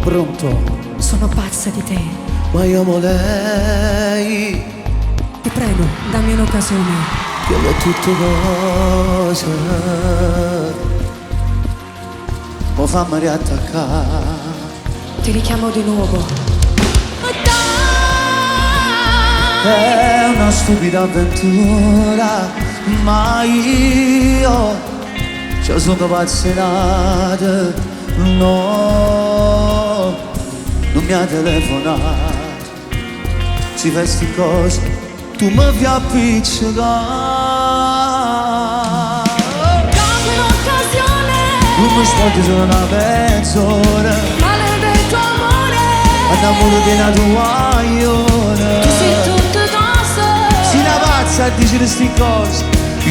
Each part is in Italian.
Pronto? Sono pazza di te. Ma io amo lei, Ti prego, dammi un'occasione. che le tutte cose mo fammi riattaccare. Ti richiamo di nuovo. È una stupida avventura, ma io ci sono vaccinato. No, non mi ha telefonato. Si vesti cose, tu mi fai appiccicare. Dammi un'occasione. Non mi spogli solo una mezz'ora. Maledetto amore. Andiamo di una tua Tu sei tutte cose. si la pazza a dire sti cose.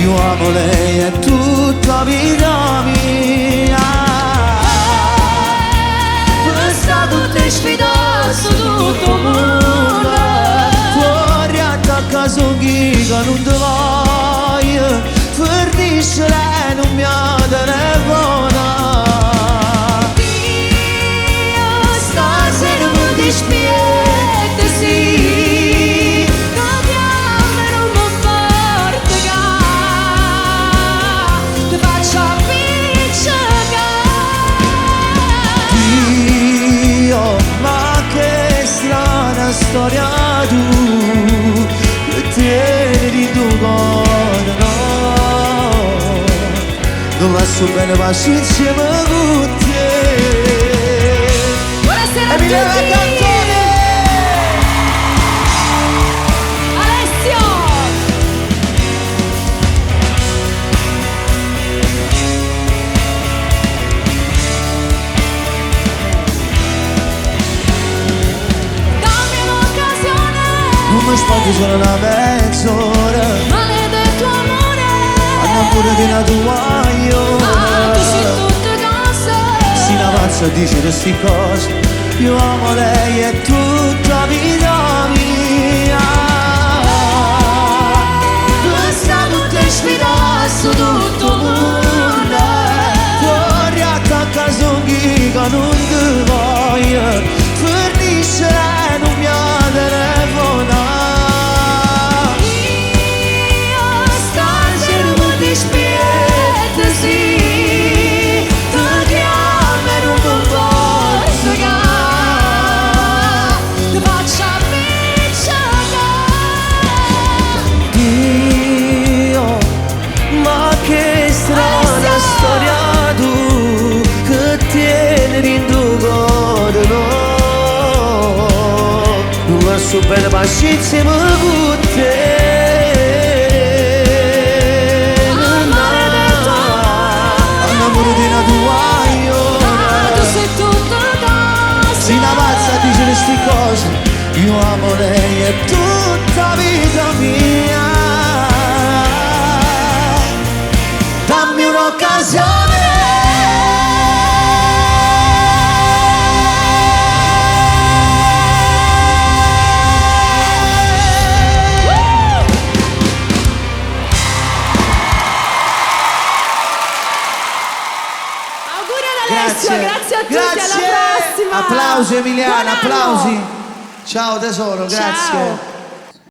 Io amo lei, è tutta vita mia. Questa tutte sfidate su tutto il mondo. Fuori attacca su chi che non ti voglio. Fornisce lei, non mi ha telefona. Io stasera mi dispiace, sì. Capiamo e non mi porta ti faccio appiccicare. Dio, ma che strana storia tu che tieni di tuo cuore, no. Non va su bene, va su insieme con te. Buonasera a Emiliano tutti. Cantone! Alessio. Dammi un'occasione. Non mi spogli solo una mezz'ora. Maledetto amore. Andiamo pure di una tua Tu sei tutte cose. si la pazza a dire queste cose. Io amo lei, è tutta vita mia. Questa tutte sfidate su tutto il mondo. Fuori attacca su chi che non ti voglio. Fornisce lei, non mi ha telefona. Io stasera mi dispiace, sì. Ti chiamo e non mi posso cagare. Ti faccio appiccicare. Dio, ma che strana storia tu che tieni in tuo cuore, no. Non va su bene, ma sci insieme con te. Maledetto L'amore di una tua tu sei tutta cose. si la pazza a dire queste cose. Io amo lei, è tutta vita mia. Dammi un'occasione. Auguri ad Alessio, grazie a tutti, alla prossima. Applausi Emiliana, Buon anno. applausi. Ciao tesoro, grazie. Ciao.